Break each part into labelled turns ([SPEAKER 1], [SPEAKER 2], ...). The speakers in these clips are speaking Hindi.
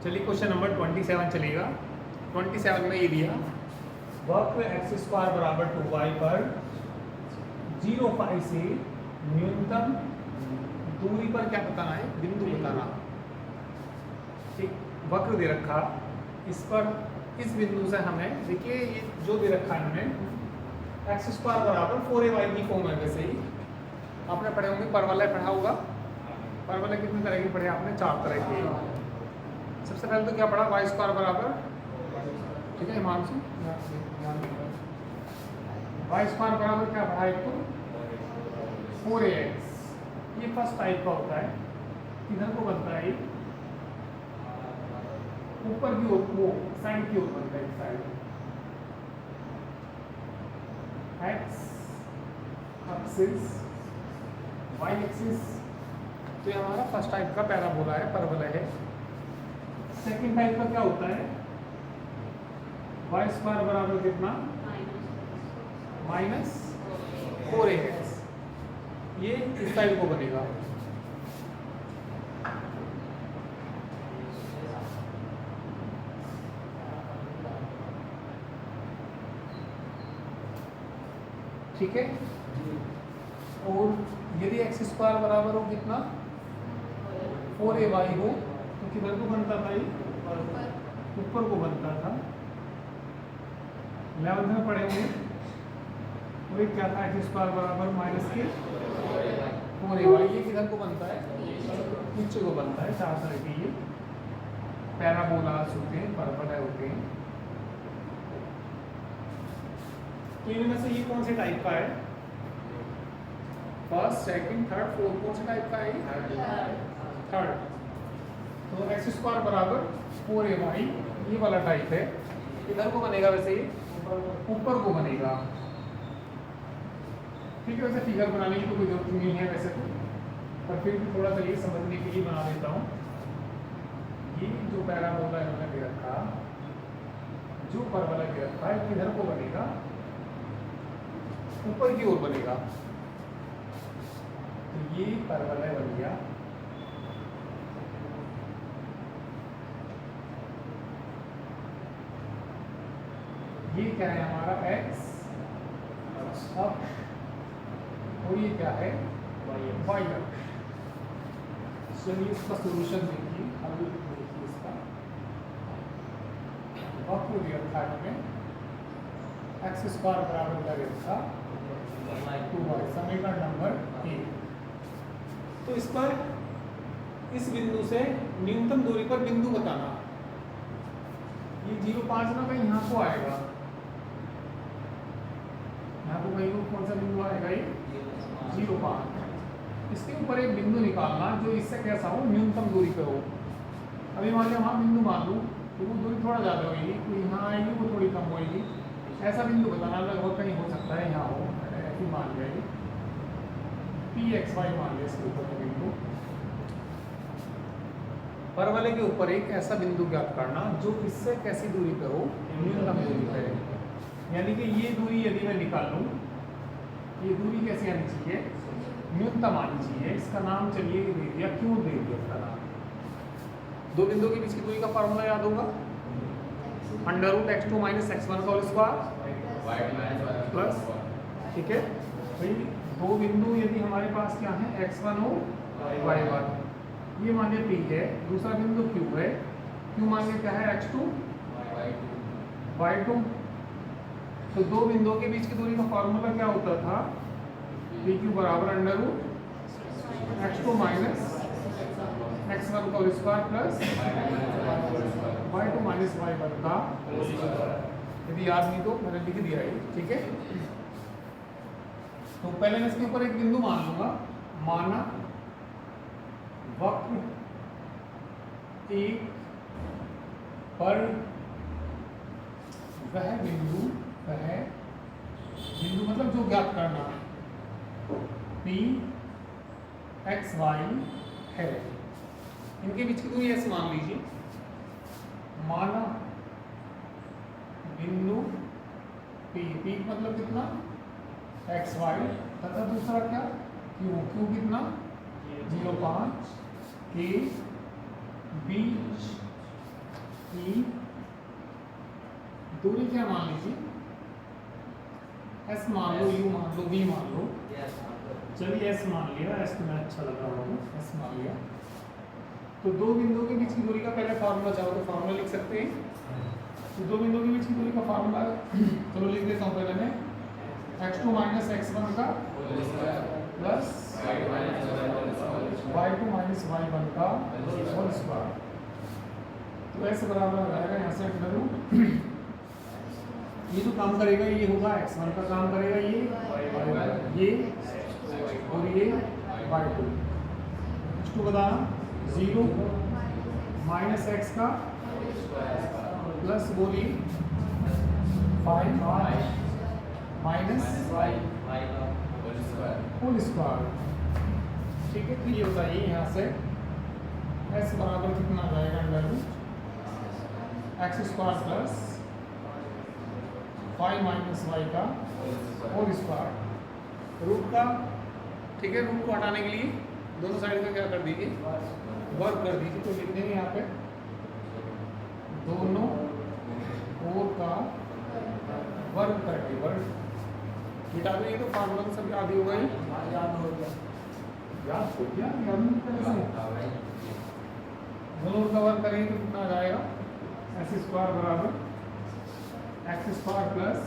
[SPEAKER 1] चलिए क्वेश्चन नंबर 27 चलेगा। 27 में ये दिया वक्र एक्स स्क्वायर बराबर 2y पर 0 से न्यूनतम दूरी पर क्या बताना है, बिंदु बताना। एक वक्र दे रखा, इस पर इस बिंदु से हमें देखिए ये जो दे रखा है हमें एक्स स्क्वायर बराबर 4ay की फॉर्म है। वैसे ही आपने पढ़े होंगे, परवलय पढ़ा होगा। परवलय कितने तरह के पढ़े आपने? 4 तरह के। सबसे पहले तो क्या पढ़ा, वाई स्क्वायर बराबर, ठीक है हिमांशु, वाई स्क्वायर बराबर क्या पढ़ा, एक तो 4ax। ये फर्स्ट टाइप का होता है, इधर को बनता है ऊपर की ओर, वो साइड की ओर बनता है, side x axis y axis. तो ये हमारा फर्स्ट टाइप का पैराबोला है, परवलय है। सेकंड टाइप का क्या होता है, वाई स्क्वायर बराबर कितना, -4ax। ये इस साइड को बनेगा। ठीक है। और यदि एक्स स्क्वायर बराबर हो कितना, 4ay हो, तो किधर को बनता था, ये ऊपर को बनता था। 11th में पढ़े होंगे, वो क्या था, एक्स स्क्वायर बराबर -4ay। ये किधर को बनता है, नीचे को बनता है। 4 तरह के ये पैराबोलास होते हैं, परवलय होते हैं। तो इनमें से ये कौन से टाइप का है, फर्स्ट, सेकंड, थर्ड, फोर्थ, कौन से टाइप का है, थर्ड। तो एक्स स्क्वायर बराबर 4ay ये वाला टाइप है, इधर को बनेगा, वैसे ही ऊपर को बनेगा। ठीक है, वैसे फिगर बनाने की तो कोई जरूरत नहीं है वैसे तो, पर फिर भी थोड़ा सा ये समझने के लिए बना देता हूँ। ये जो पैराबोला इन्होंने दे रखा, जो परवलय दे रखा है, किधर को बनेगा, ऊपर की ओर बनेगा। तो ये परवलय बन गया। ये क्या है हमारा x अक्ष, और ये क्या है, y अक्ष। चलिए इसका सॉल्यूशन देखिए, हल देखिए इसका। वक्र दिया था हमें एक्स स्क्वायर बराबर क्या दिया था, 2y, समीकरण नंबर 1। तो इस पर इस बिंदु से न्यूनतम दूरी पर बिंदु बताना। ये 0.5 ना कहीं यहाँ को आएगा, यहाँ को कहीं कौन सा बिंदु आएगा, ये 0.5। इसके ऊपर एक बिंदु निकालना जो इससे कैसा हो, न्यूनतम दूरी पे हो। अभी मान लिया वहाँ बिंदु मान लूँ, तो वो दूरी थोड़ा ज़्यादा होगी, तो यहाँ आएगी वो थोड़ी कम होगी। ऐसा बिंदु बताना, लगभग कहीं हो सकता है यहाँ हो, ऐसी मान लिया ये pxy मान लिया इसके ऊपर का बिंदु। परवलय के ऊपर एक ऐसा बिंदु ज्ञात करना जो इससे कैसी दूरी पे हो, न्यूनतम दूरी पे। यानी कि ये दूरी यदि मैं निकाल लूँ, ये दूरी कैसी आनी चाहिए, न्यूनतम आनी चाहिए। इसका नाम चलिए दे दिया, क्यों दे दिया इसका नाम। दो बिंदु के बीच की दूरी का फॉर्मूला याद होगा, √x2 - x1 का होल स्क्वायर प्लस, ठीक है भाई। दो बिंदु यदि हमारे पास क्या है, x1 हो, y1, ये मान लिया P है। दूसरा बिंदु Q है, Q मान लिया क्या है, x2 y2। तो दो बिंदुओं के बीच की दूरी का फॉर्मूला क्या होता था, PQ बराबर √x2 - x1 का whole square plus y2 - y1 का। यदि याद नहीं तो मैंने लिख दिया है, ठीक है। तो पहले मैं इसके ऊपर एक बिंदु मान लूंगा, माना वक्र एक पर वह बिंदु मतलब जो ज्ञात करना p x y है, इनके बीच की दूरी ऐसे मान लीजिए। माना बिंदु p मतलब कितना, एक्स वाई, तथा दूसरा क्या, क्यू कितना, 0.5 के बीच कि दूरी क्या मान लीजिए, एस मान लो, यू मान लो, वी मान लो। चलिए एस मान लिया, एस तो मैं अच्छा लग रहा हूँ, एस मान लिया। तो दो बिंदुओं के बीच की दूरी का पहले फार्मूला चाहो तो फार्मूला लिख सकते हैं। तो दो बिंदुओं के बीच की दूरी का फार्मूला चलो लिख देता हूँ पहले मैं, x2 माइनस x1 का प्लस y2 माइनस y1 का होल स्क्वायर। तो ऐसे बराबर आ जाएगा, यहाँ से करूँ ये जो काम करेगा ये होगा x1 का काम करेगा ये और ये y2। x2 बताना 0 माइनस x का प्लस बोलिए 5 माइनस होल स्क्वायर। ठीक है, तो ये बताइए यहाँ से s बराबर कितना आ जाएगा, under root x square plus 5 minus y का होल स्क्वायर रूट का। ठीक है, रूट को हटाने के लिए दोनों साइड का क्या कर दीजिए, वर्ग कर दीजिए। तो लिख देंगे यहाँ पे दोनों ओर का वर्ग करके, वर्ग मिटा देंगे तो फार्मूला सब याद ही होगा, याद हो गया, याद हो गया, दोनों ओर का वर्ग करेंगे तो कितना आ जाएगा, एक्स स्क्वायर बराबर x square plus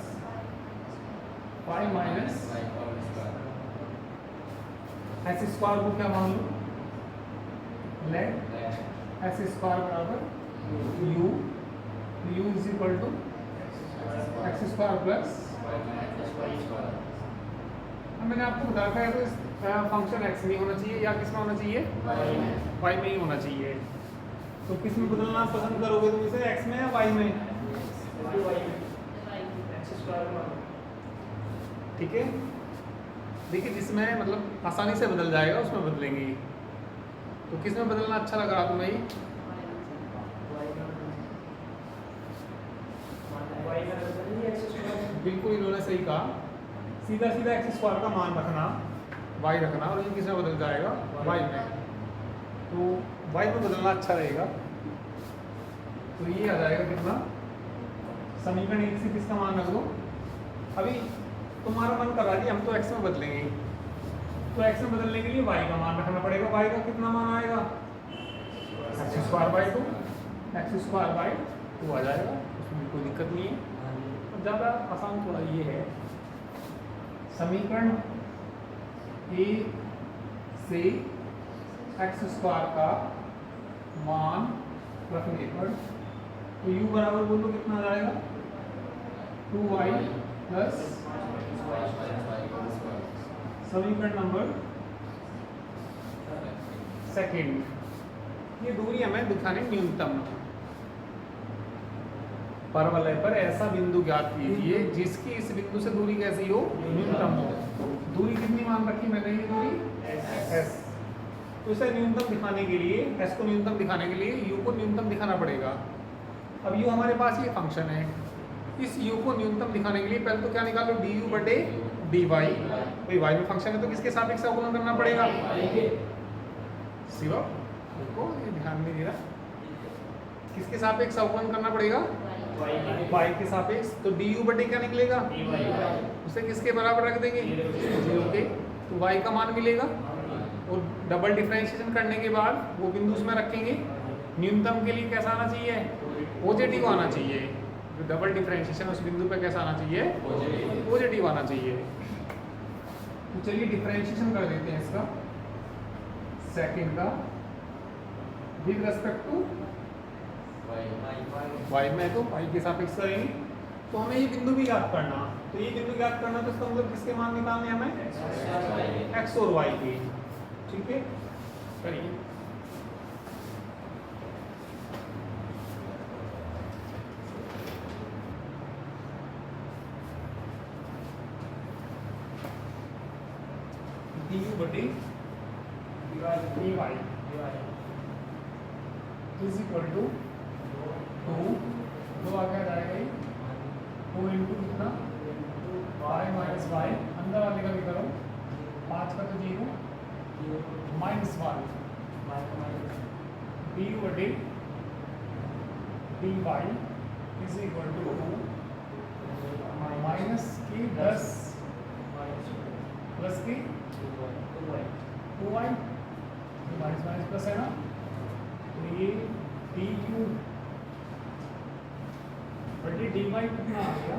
[SPEAKER 1] 5 minus x square को क्या मान लो, लेट एक्स स्क्वायर बराबर U, U is equal to x square plus. मैंने आपको बताया था तो फंक्शन एक्स में होना चाहिए या किस में होना चाहिए, वाई में ही होना चाहिए। तो किस में बदलना पसंद करोगे तुम इसे, एक्स में या वाई में? ठीक है, देखिए जिसमें मतलब आसानी से बदल जाएगा उसमें बदलेंगे। तो किस में बदलना अच्छा लग रहा तुम्हें? बिल्कुल इन्होंने सही कहा, सीधा सीधा एक्स स्क्वायर का मान रखना, वाई रखना, और ये किस में बदल जाएगा, वाई में। तो वाई में बदलना अच्छा रहेगा। तो ये आ जाएगा कितना, समीकरण 1 से किसका मान रख दो। अभी तुम्हारा मन कर रहा है कि हम तो एक्स में बदलेंगे, तो एक्स में बदलने के लिए वाई का मान रखना पड़ेगा। वाई का कितना मान आएगा, x square by 2, x square by 2 आ जाएगा, उसमें कोई दिक्कत नहीं है। ज़्यादा आसान थोड़ा ये है, समीकरण ए से एक्स स्क्वायर का मान रखने पर तो u बराबर बोलो कितना आ जाएगा, 2y प्लस समीकरण नंबर सेकेंड। ये दूरी हमें दिखाने न्यूनतम, परवलय पर ऐसा बिंदु ज्ञात कीजिए जिसकी इस बिंदु से दूरी कैसी हो, न्यूनतम हो। दूरी कितनी मान रखी मैंने, ये दूरी s। तो इसे न्यूनतम दिखाने के लिए, s को न्यूनतम दिखाने के लिए u को न्यूनतम दिखाना पड़ेगा। अब u हमारे पास ये फंक्शन है, इस u को न्यूनतम दिखाने के लिए पहले तो क्या निकालो, du बटे dy। भाई y में फंक्शन है तो किसके सापेक्ष अवकलन करना पड़ेगा, शिवा देखो ये ध्यान नहीं दे रहा, किसके सापेक्ष अवकलन करना पड़ेगा, y के सापेक्ष। तो du बटे क्या निकलेगा, उसे किसके बराबर रख देंगे, 0 के। तो y का मान मिलेगा और डबल डिफरेंशिएशन करने के बाद वो बिंदु उसमें रखेंगे। न्यूनतम के लिए कैसा आना चाहिए, पॉजिटिव आना चाहिए। जो डबल डिफरेंशिएशन उस बिंदु पे कैसा आना चाहिए, पॉजिटिव आना चाहिए। तो चलिए डिफरेंशिएशन कर देते हैं इसका, सेकंड का विद रिस्पेक्ट टू y में, तो y के सापेक्ष करेंगे। तो हमें ये बिंदु भी याद करना, तो ये बिंदु याद करना तो इसका मतलब किसके मान निकालने हमें, x और y के। ठीक है, करिए। du बटे dy इज इक्वल टू 2 आगे आ जाएगा, 2 इंटू कितना, 5 माइनस वाई, अंदर वाले का भी करो, 5 का तो 0 माइनस 1 du बटे D Y is equal to minus की 10 प्लस की 2y, माइनस माइनस प्लस है ना, तो ये डी यू बटे डी वाई कितना आ गया,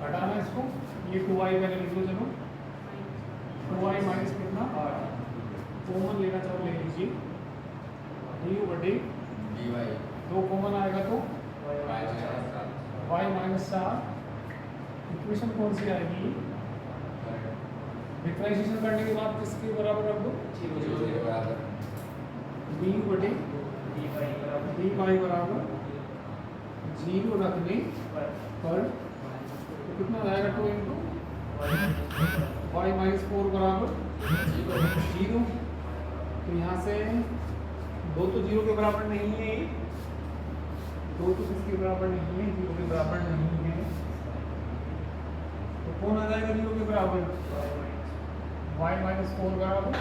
[SPEAKER 1] हटाना इसको, ये 2y पहले लिख लो, चलो 2y माइनस कितना, कॉमन लेना चाहो ले लीजिए, डी यू बटे
[SPEAKER 2] डी वाई
[SPEAKER 1] 2 कॉमन आएगा तो y माइनस 4, इक्वेशन कौन सी आएगी, डिफरेंशिएशन करने के बाद किसके बराबर रख दो, डी यू बटे डी वाई बराबर 0 रखने पर तो कितना आएगा, 2 इंटू वाई माइनस 4 बराबर 0। तो यहाँ से 2 तो 0 के बराबर नहीं है, 2 तो किसके बराबर नहीं है, 0 के बराबर नहीं है, तो कौन आ जाएगा 0 के बराबर, y माइनस 4 बराबर,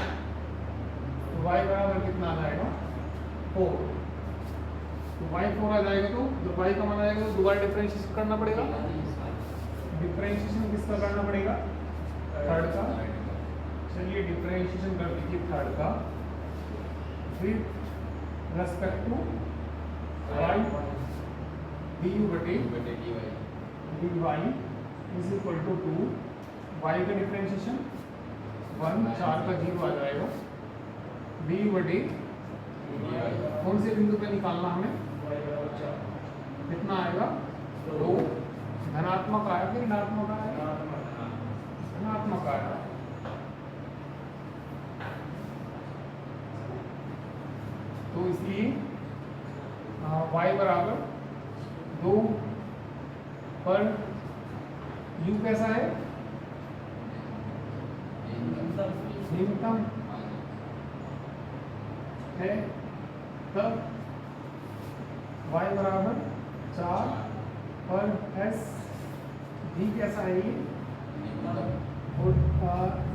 [SPEAKER 1] तो y बराबर कितना आ जाएगा 4, तो y 4 आ जाएगा, तो जब y का मान आएगा तो दोबारा डिफरेंशिएशन करना पड़ेगा, डिफरेंशिएशन किसका करना पड़ेगा, थर्ड का, चलिए डिफरेंशिएशन कर दीजिए थर्ड का, with respect to y D U बटे D Y is equal to 2, y का डिफरेंशिएशन 1, 4 का 0 आ जाएगा, डी यू बटे कौन से बिंदु पे निकालना हमें, कितना आएगा 2, धनात्मक आया कि ऋणात्मक आया, धनात्मक आया, तो इसलिए y बराबर 2 पर u कैसा है, न्यूनतम है, तब y बराबर 4 पर s भी कैसा है, ये और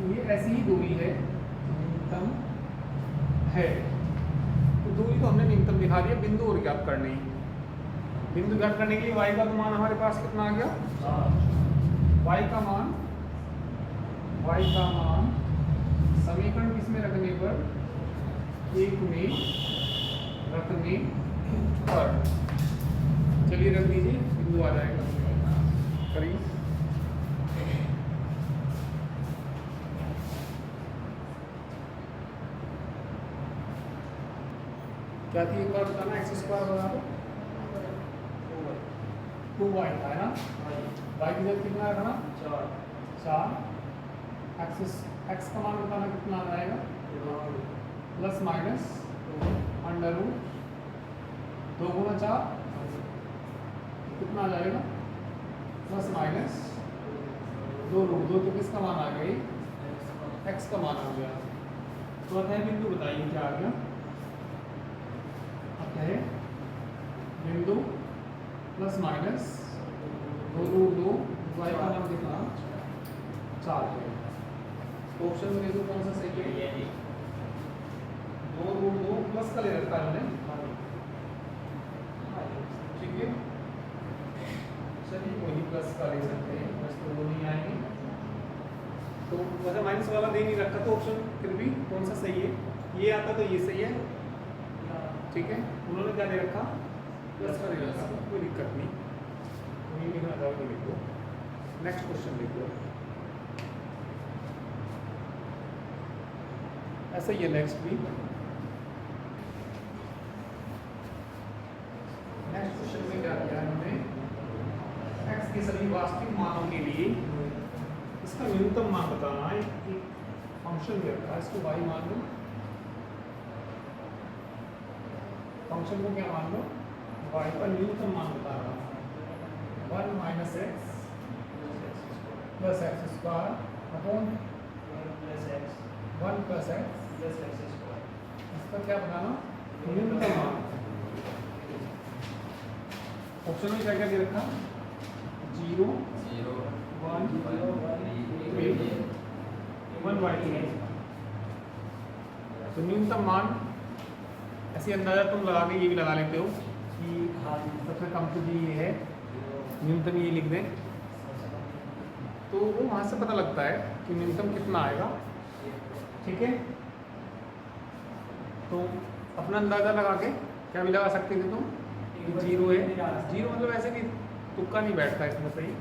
[SPEAKER 1] ये ऐसी ही दूरी है, न्यूनतम है, तो दूरी तो हमने न्यूनतम दिखा दिया, बिंदु और ज्ञात करने, बिंदु ज्ञात करने के लिए y का मान हमारे पास कितना आ गया, y का मान समीकरण किसमें रखने पर, 1 में रखने पर, चलिए रख दीजिए, बिंदु आ जाएगा करीब, क्या थी एक बार बताना, एक्स स्क्वायर बराबर 2y था है ना, y की जगह कितना रखना 4, एक्स का मान बताना कितना आ जाएगा, प्लस माइनस अंडर रूट 2 गुना 4 कितना आ जाएगा, प्लस माइनस 2 रूट 2, तो किसका मान आ गया, एक्स का मान आ गया, तो अतः बिंदु बताइए क्या आ गया, अतः बिंदु प्लस माइनस 2 रूट 2, y का मान कितना 4 है, तो ऑप्शन में देखो कौन सा सही है, 2 रूट 2 प्लस का ले रखा है हमने, ठीक है, चलिए कोई नहीं प्लस का ले सकते हैं, प्लस तो वो नहीं आएंगे, तो वैसे माइनस वाला दे नहीं रखा, तो ऑप्शन फिर भी कौन सा सही है, ये आता तो ये सही है, ठीक है, उन्होंने क्या दे रखा, प्लस का दे रखा, तो कोई दिक्कत नहीं, तो ये लिखना था तो लिख दो, नेक्स्ट क्वेश्चन लिख दो, ऐसा ही है नेक्स्ट भी, नेक्स्ट क्वेश्चन में क्या किया हमने, x के सभी वास्तविक मानों के लिए इसका न्यूनतम मान बताना है, एक फंक्शन दे रखा है, इसको y मान लो, फंक्शन को क्या मान लो, y का न्यूनतम मान बता रहा है, 1 minus x plus x square upon 1 plus x, इसका क्या बताना, न्यूनतम मान, ऑप्शन में क्या क्या दे रखा, 0 1 1/3, तो न्यूनतम मान ऐसे अंदाज़ा तुम लगा के ये भी लगा लेते हो कि हाँ सबसे कम तो जी ये है, न्यूनतम ये लिख दें, तो वो वहाँ से पता लगता है कि न्यूनतम कितना आएगा। ठीक है, तो अपना अंदाज़ा लगा के क्या भी लगा सकते थे तुम, जीरो है, जीरो मतलब ऐसे नहीं, तुक्का नहीं बैठता इसमें सही,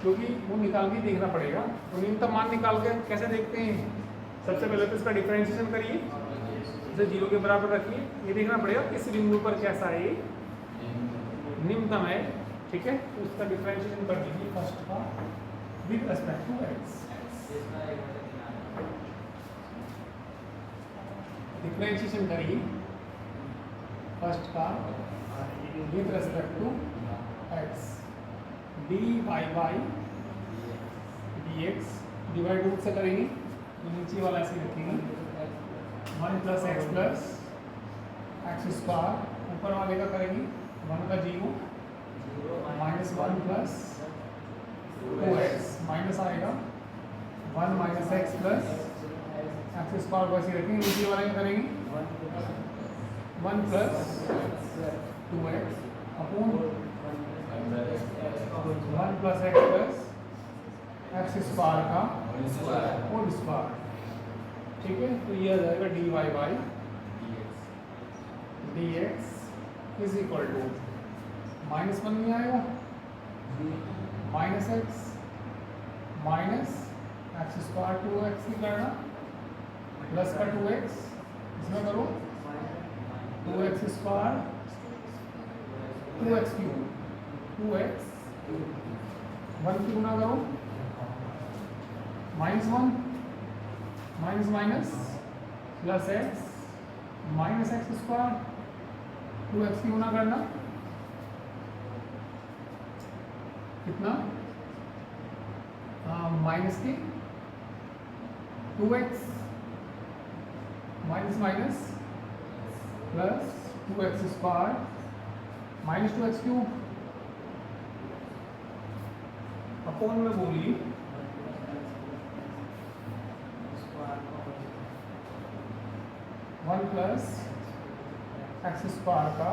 [SPEAKER 1] क्योंकि वो निकाल के देखना पड़ेगा। तो न्यूनतम मान निकाल के कैसे देखते हैं, सबसे पहले तो इसका डिफरेंशिएशन करिए, इसे जीरो के बराबर रखिए, ये देखना पड़ेगा किस बिंदु पर कैसा है, न्यूनतम है। ठीक है, तो उसका डिफरेंशिएशन कर दीजिए फर्स्ट का with respect to x. Differentiation करिए फर्स्ट का with respect to x, D Y by D X, divide root से करेंगे तो नीचे वाला ऐसे रखेंगे 1 प्लस एक्स स्क्वायर, ऊपर वाले का करेंगे 1 का 0 माइनस 1 प्लस 2x, माइनस आएगा 1 minus x plus x square, वैसे रखेंगे, नीचे वाले का करेंगे 1 plus 2x upon 1 plus x square का होल स्क्वायर। ठीक है, तो ये आ जाएगा D Y by D X is equal to -1 नहीं आएगा, माइनस एक्स स्क्वायर 2x की करना प्लस का 2x, इसमें करो 2x square 2x cube 2x 1 की गुना करो -1 minus plus x minus x square 2x की गुना करना कितना, माइनस की 2x minus plus 2x square minus 2x cube upon में बोलिए 1 प्लस एक्स स्क्वायर का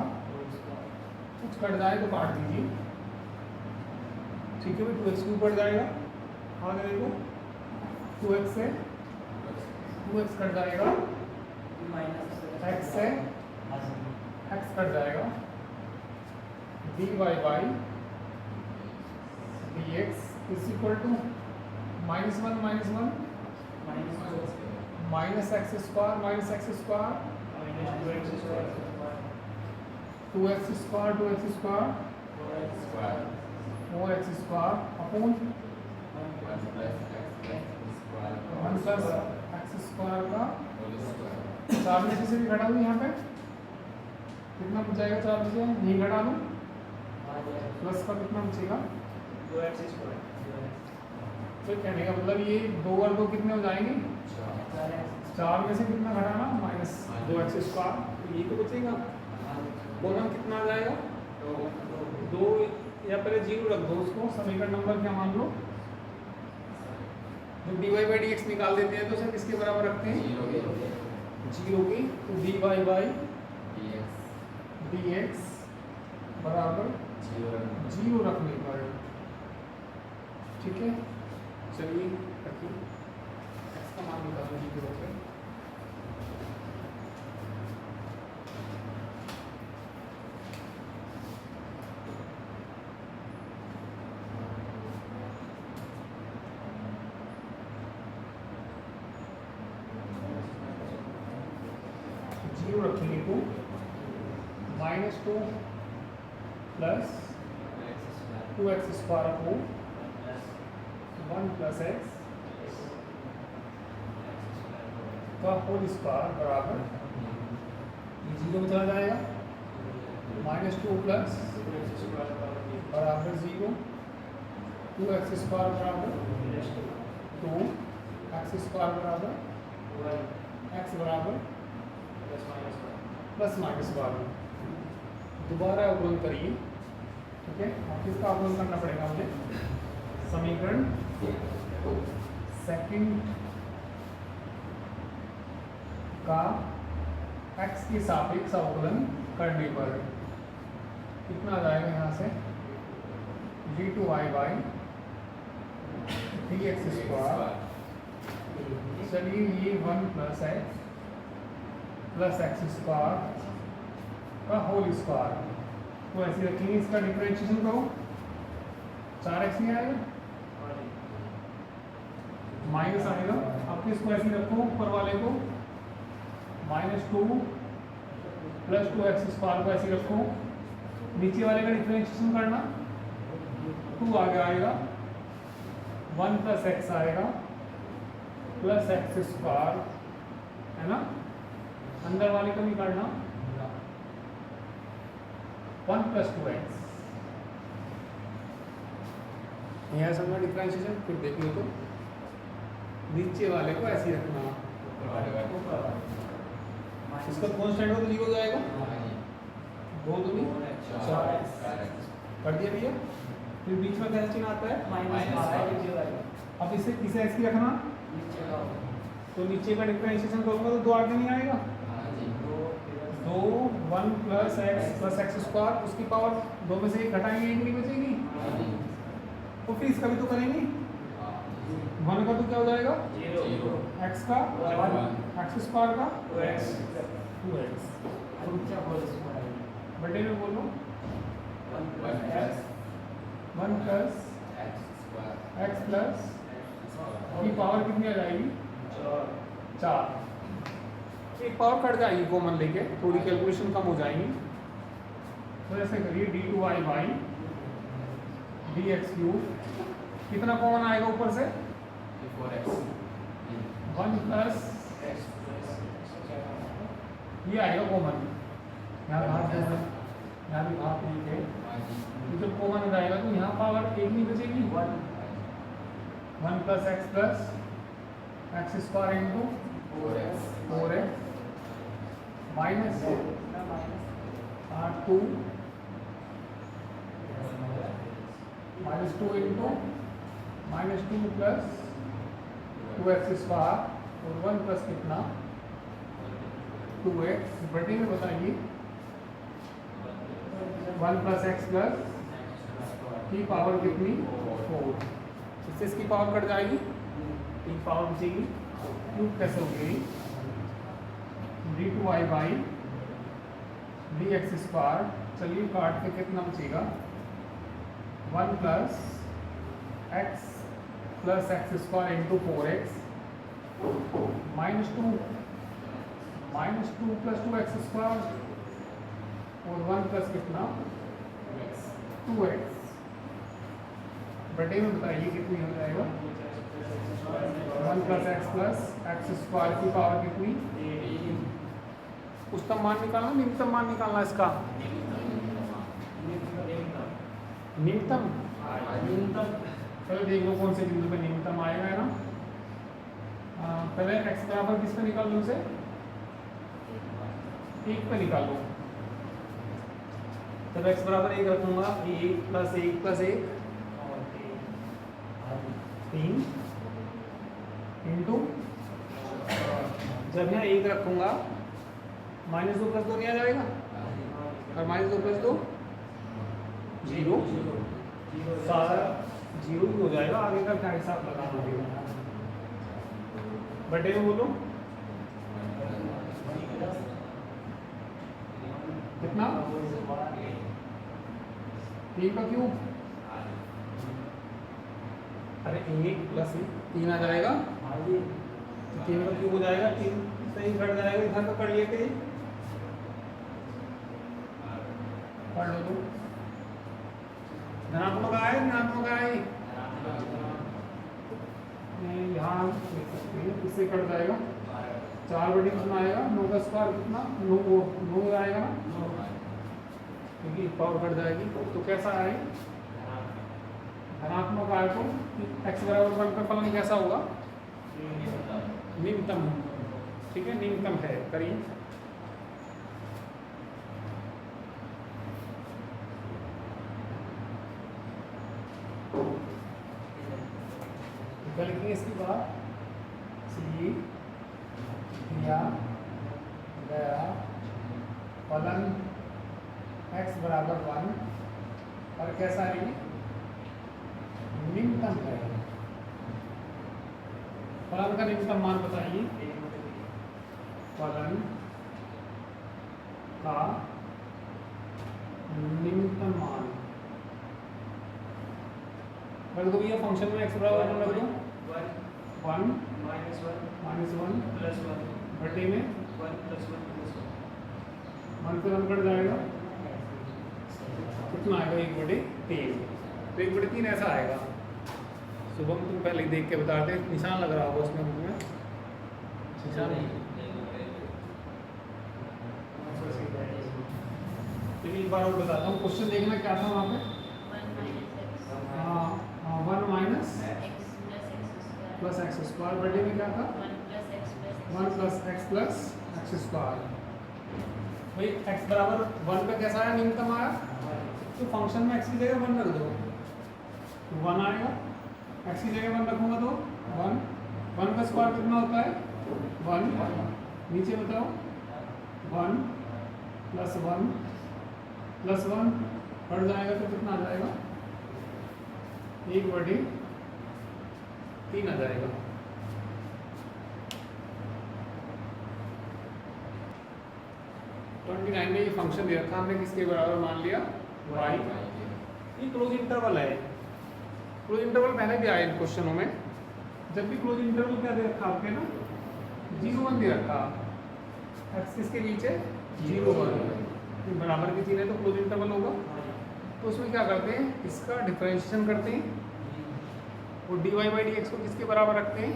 [SPEAKER 1] कुछ कट जाए तो काट दीजिए। ठीक है भाई, 2x क्यूब कट जाएगा, आगे देखो 2x से 2x कट जाएगा, x से x कट जाएगा, dy by dx is equal to -1 minus x square 2x square 4x square upon 1 plus x square का 4 में से भी घटा दूँ, यहाँ पे कितना बचाएगा, 4 में से नहीं घटा दूँ, प्लस का कितना बचेगा
[SPEAKER 2] 2x स्क्वायर।
[SPEAKER 1] तो कहने का मतलब ये 2 और 2 कितने हो जाएंगे, 4 में से कितना घटाना -2x स्क्वायर, तो ये तो बचेगा, बोलन कितना आ जाएगा 2, या पहले 0 रख दो उसको, समीकरण नंबर क्या मान लो, जब dy बाई डी एक्स निकाल देते हैं तो सर किसके बराबर रखते हैं, 0 की, तो dy बाई डी एक्स बराबर 0 रखने पर। ठीक है, चलिए रखिए, एक्स का मान निकालो जी के ऊपर, रखेंगे तो -2 प्लस 2x स्क्वायर को 1 प्लस एक्स का होल स्क्वायर बराबर, ये 0 में चला जाएगा, -2 प्लस बराबर 0, 2x स्क्वायर बराबर 2, x स्क्वायर बराबर x बराबर प्लस माइनस वाला, दोबारा अवकलन करिए। ठीक है, अब किसका अवकलन करना पड़ेगा मुझे, समीकरण सेकंड का x के सापेक्ष अवकलन करने पर कितना आ जाएगा यहाँ से d2y बाई dx स्क्वायर। चलिए ये 1 प्लस एक्स स्क्वायर का होल स्क्वायर तो ऐसे रखेंगे। इसका डिफरेंशिएशन करो 4x नहीं आएगा माइनस आएगा। अब किसको ऐसे रखो ऊपर वाले को -2 प्लस 2x स्क्वायर को ऐसे रखो। नीचे वाले का डिफरेंशिएशन करना 2 आगे आएगा 1 प्लस x आएगा प्लस एक्स स्क्वायर है ना। अंदर वाले को भी करना 1 प्लस 2x यहाँ समझा डिफरेंशिएशन। फिर देख लो तो नीचे वाले को ऐसे ही रखना इसका कांस्टेंट हो तो 0 हो जाएगा 2 दूनी 4 कर दिया भैया। फिर बीच में कैसे चिन्ह आता है अब इसे x की रखना तो नीचे का डिफरेंशिएशन करूंगा तो 2 आगे नहीं आएगा 2 1 प्लस एक्स स्क्वायर उसकी पावर 2 में से 1 घटाएंगे 1 नहीं बचेगी तो फिर इसका भी तो करेंगे 1 का तो क्या हो जाएगा 0 x का 1 एक्स स्क्वायर का 2x बड़े में बोलो 1 प्लस एक्स प्लस की पावर कितनी आ जाएगी 4 एक पावर कट जाएगी कॉमन लेके थोड़ी कैलकुलेशन कम हो जाएगी। तो ऐसे करिए d2y बाई dx क्यूब कितना कॉमन आएगा ऊपर से 1 प्लस ये आएगा कॉमन यहाँ भी भाग नहीं है जब कॉमन हो जाएगा तो यहाँ पावर 1 नहीं बचेगी 1 plus x square into 4x minus 2 -2 into -2 plus 2x square और 1 प्लस कितना 2x बटे में बताइए 1 प्लस एक्स प्लस की पावर कितनी 4 इससे इसकी पावर कट जाएगी एक पावर बचेगी क्यूब कैसे हो गई d2y बाई dx स्क्वायर। चलिए काट के कितना बचेगा 1 plus x square into 4x -2 plus 2x square और 1 प्लस कितना 2x बटे में बताइए कितनी हो जाएगा 1 प्लस एक्स स्क्वायर की पावर कितनी उच्चतम मान निकालना निम्नतम मान निकालना इसका निम्नतम चलो देख लो कौन से बिंदु पे निम्नतम आएगा है ना। पहले x बराबर किस पे निकाल लो उसे 1 पे निकाल लो। जब x बराबर 1 रखूंगा 1 प्लस 1 प्लस 1 3 इंटू जब यहाँ 1 रखूंगा -2 प्लस 2 नहीं आ जाएगा और -2 प्लस 2 0 सारा 0 हो जाएगा। आगे का क्या हिसाब लगाना होगा बटे में बोलो कितना 3 का क्यूब अरे 1 प्लस 3 आ जाएगा 3 का क्यूब हो जाएगा 3 सही कट जाएगा इधर तो कर लिए थे पढ़ लो तो धनात्मक आए यहाँ देख सकते हैं इससे कट जाएगा 4 बटे कितना आएगा 9 का स्क्वायर कितना 9 आएगा ना क्योंकि पावर कट जाएगी तो कैसा आए धनात्मक आए तो x बराबर 1 का फलन कैसा होगा निम्नतम ठीक है निम्नतम है करिए लिखेंगे इसकी बात सी दिया गया x बराबर 1 और कैसा है ये न्यूनतम है। फलन का न्यूनतम मान बताइए। फलन का न्यूनतम मान रख दो भैया फंक्शन में x बराबर 1 रख दो 1 माइनस 1
[SPEAKER 2] प्लस 1
[SPEAKER 1] बटे में
[SPEAKER 2] 1 प्लस 1 प्लस
[SPEAKER 1] 1 से 1 कट जाएगा, कितना आएगा 1/3। तो 1/3 ऐसा आएगा। शुभम तुम पहले ही देख के बता दे, निशान लग रहा होगा उसमें बुक में निशान। तो एक बार और बताता हूँ, क्वेश्चन देखना क्या था वहाँ पे। 1 माइनस प्लस एक्स स्क्वायर बटे में क्या था 1 plus x plus x square. भाई x बराबर 1 पे कैसा आया न्यूनतम आया, तो फंक्शन में x की जगह 1 रख दो तो 1 आएगा। x की जगह 1 रखूंगा तो 1 का स्क्वायर कितना होता है 1। नीचे बताओ 1 प्लस 1 प्लस 1 बढ़ जाएगा तो कितना आ जाएगा 1/3 आ जाएगा। तो 29 में ये फंक्शन दिया था हमने, किसके बराबर मान लिया y। ये क्लोज इंटरवल है। क्लोज इंटरवल पहले भी आए क्वेश्चनों में। जब भी क्लोज इंटरवल क्या दे रखा आपके ना 0 1 दे रखा, x किसके बीच है 0 1 बराबर की चीज है तो क्लोज इंटरवल होगा। तो उसमें क्या करते हैं, इसका डिफरेंशिएशन करते हैं और dy/dx को किसके बराबर रखते हैं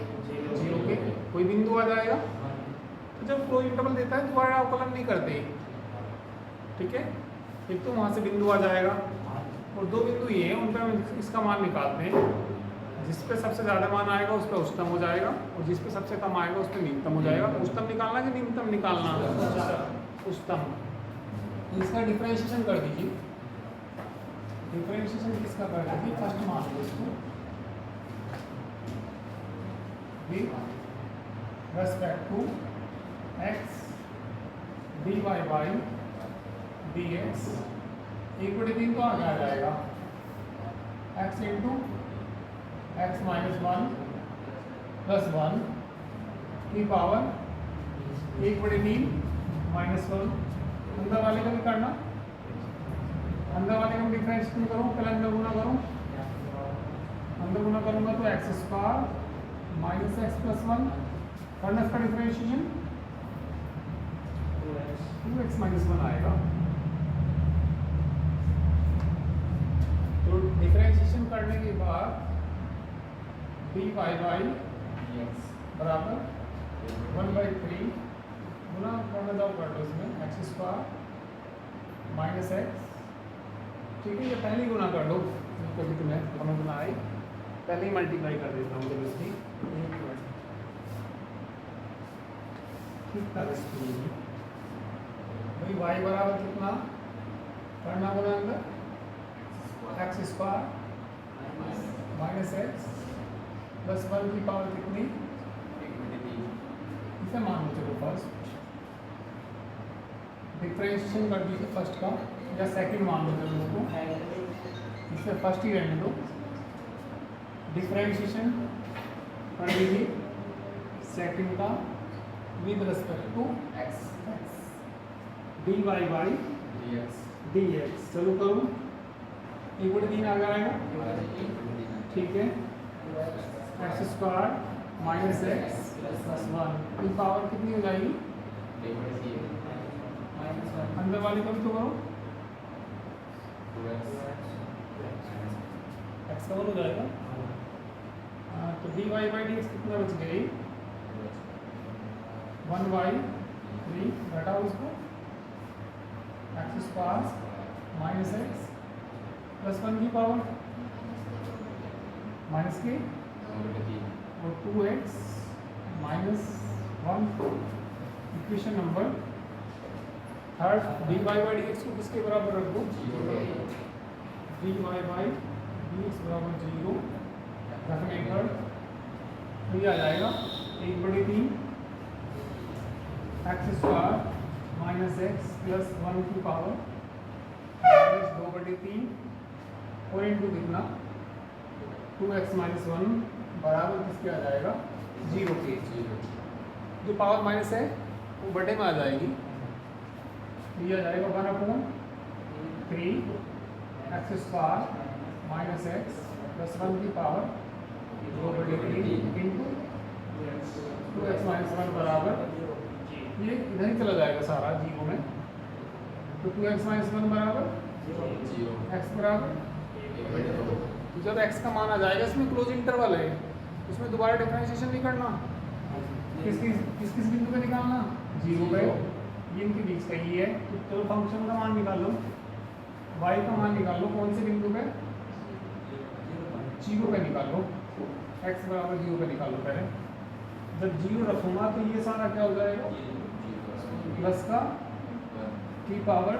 [SPEAKER 1] 0 के। कोई बिंदु आ जाएगा, तो जब क्लोज इंटरवल देता है दोबारा अवकलन नहीं करते, ठीक है। एक तो वहाँ से बिंदु आ जाएगा और दो बिंदु ये हैं, उन पर हम इसका मान निकालते हैं। जिस पे सबसे ज़्यादा मान आएगा उस पर उच्चतम हो जाएगा और जिस पे सबसे कम आएगा उस पर न्यूनतम हो जाएगा। उच्चतम निकालना कि न्यूनतम निकालना, उच्चतम। इसका डिफरेंशिएशन कर दीजिए। डिफरेंशिएशन किसका कर दीजिए, फर्स्ट मान लो इसको with respect to x dy/dx 1/3 तो आगे आ जाएगा x into x minus 1 plus 1 की पावर 1/3 माइनस 1। अंदर वाले का भी करना, अंदर वाले का डिफरेंशिएशन करो, पहले अंदर गुना करो। अंदर गुना करूंगा तो x square minus x plus 1 करना, इसका डिफरेंशिएशन 2x माइनस 1 आएगा। तो डिफरेंशिएशन करने के बाद dy/dx बराबर 1/3 गुना करना जाओ कर दो इसमें एक्स स्क्वायर माइनस एक्स, ठीक है। ये पहले ही गुना कर दो, कभी तुम्हें समझ में आए पहले ही मल्टीप्लाई कर देता हूँ जब इसकी ठीक था। भाई y बराबर कितना करना गुना अंदर x square minus x plus 1 की पावर कितनी, इसे मान लो चलो फर्स्ट। डिफरेंशिएशन कर दीजिए फर्स्ट का या सेकंड मान लो चलो उसको, इसे फर्स्ट ही रहने दो। डिफरेंशिएशन कर दीजिए सेकंड का with respect to x dy/dx। चलो करो 1/3 आ जाएगा, ठीक है। X square minus x plus 1 की पावर कितनी हो जाएगी, अंदर वाले का भी तो करो, एक्स का हो जाएगा। तो dy/dx कितना बच गई 1/3 घटाओ उसको, x square minus x plus 1 की पावर माइनस के और 2x minus 1। Equation number third dy/dx को किसके बराबर रख दो, dy/dx बराबर 0 रखने पर तो ये आ जाएगा 1/3 x square minus x plus 1 की पावर डैश 2/3 और इंटू कितना 2x माइनस 1 बराबर किसके आ जाएगा 0 के। जो पावर माइनस है वो बटे में आ जाएगी, ये आ जाएगा 1/3 x² माइनस x प्लस 1 की पावर 2/3 इंटू 2x माइनस 1 बराबर, ये इधर ही चला जाएगा सारा जीरो में, तो 2x माइनस 1 बराबर x बराबर, तो जब x का मान आ जाएगा, इसमें क्लोज इंटरवल है, उसमें दोबारा डिफरेंशिएशन नहीं करना, किस बिंदु पे निकालना 0 पे, ये इनके बीच का ही है। तो चलो फंक्शन का मान निकाल लो, y का मान निकाल लो, कौन से बिंदु पे 0 पे निकाल लो, x बराबर 0 पे निकाल लो पहले। जब 0 रखूंगा तो ये सारा क्या हो जाएगा प्लस का की पावर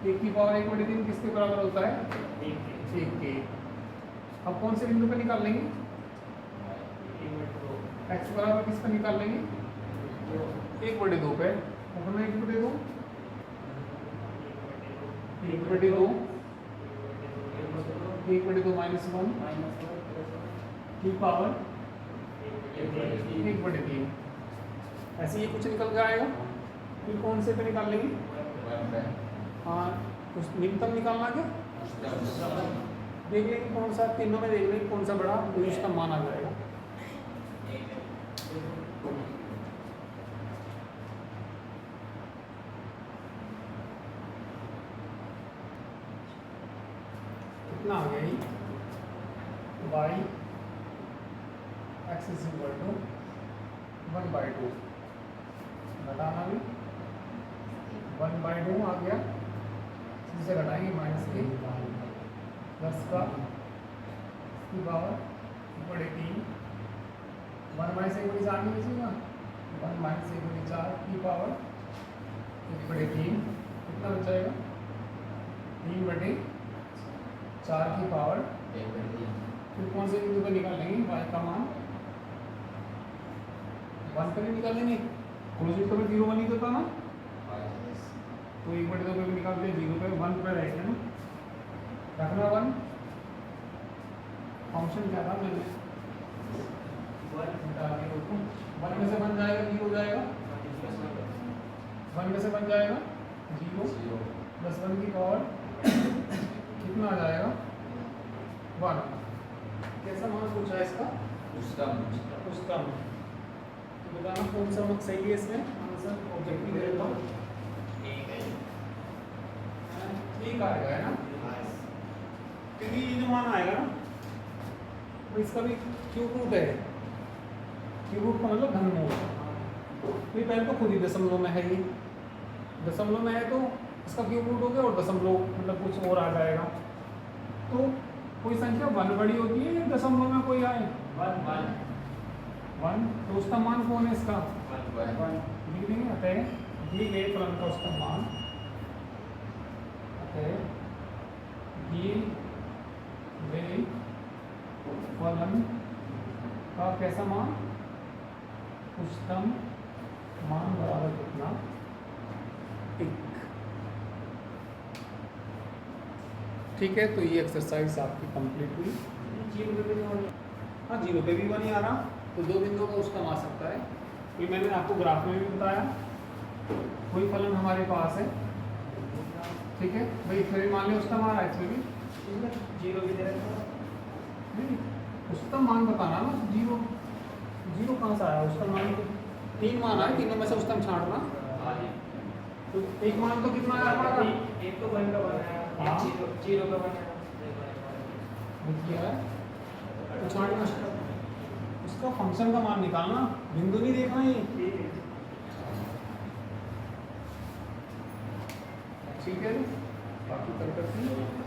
[SPEAKER 1] 1 की पावर 1/3 किसके बराबर होता है 1 के। अब कौन से बिंदु पे निकाल लेंगे x बराबर किस पे निकाल लेंगे 1/2 पे, अपना 1/2 माइनस 1 की पावर 1/3, ऐसे ही कुछ निकल के आएगा। फिर कौन से पे निकाल लेंगे, हाँ उस निम्नतम निकालना क्या, देख लेंगे कौन सा, तीनों में देख लेंगे कौन सा बड़ा, तो इसका मान आ जाएगा। कितना आ गया ये y x is equal to 1/2, घटाना भी 1/2 आ गया, इसे घटाएंगे माइनस के प्लस का की पावर 1/3, 1 माइनस 1/4 नहीं बचेगा, 1 माइनस 1/4 की पावर 1/3, कितना बचाएगा 3/4 की पावर 1/3। फिर कौन से बिंदु पर निकालेंगे y का मान 1 पे नहीं निकालेंगे, क्लोज इंटरवल 0 1 ही होता ना, तो 1/2 पे भी निकालते हैं 0 पे, 1 पे रहेगा ना, रखना 1। फंक्शन क्या था मैंने 1 में से बन जाएगा 0 हो जाएगा, 1 में से बन जाएगा 0 प्लस 1 की पावर कितना आ जाएगा 1। कैसा मान पूछा है इसका उच्चतम, तो बताना कौन सा मत सही है इसमें आंसर, ऑब्जेक्टिव दे देता हूँ, ठीक आएगा है ना, क्योंकि ये जो मान आएगा ना तो इसका भी क्यूब रूट है, क्यूब रूट का मतलब घनमूल, तो ये पहले तो खुद ही दशमलव में है, ये दशमलव में है तो इसका क्यूब रूट हो गया और दशमलव मतलब कुछ और आ जाएगा। तो कोई संख्या 1 बड़ी होती है या दशमलव में कोई आए 1, तो उसका मान कौन है इसका 1 लिख देंगे, अतः दिए गए फलन का उसका मान, अतः दिए गए फलन का कैसा मान उच्चतम मान बराबर कितना 1। ठीक है, तो ये एक्सरसाइज आपकी कंप्लीट हुई। हाँ 0 पे भी 1 ही आ रहा, तो 2 बिंदुओं का उसका आ सकता है, ये मैंने आपको ग्राफ में भी बताया। कोई फलन हमारे पास है, ठीक है भाई, इसमें भी मान लिया उसका मान है, इसमें भी 0 की तरह नहीं, उसका मान बताना ना, 0 कहाँ से आया, उसका मान तो 3 मान आए, तीनों में से उसका छांटना, तो एक मान तो कितना आया हमारा, एक तो 1 का बनाया, हाँ 0 का बनाया, क्या है तो छांटना, उसका फंक्शन का मान निकालना, बिंदु नहीं देखना ये, ठीक है, बाकी कर करते हैं।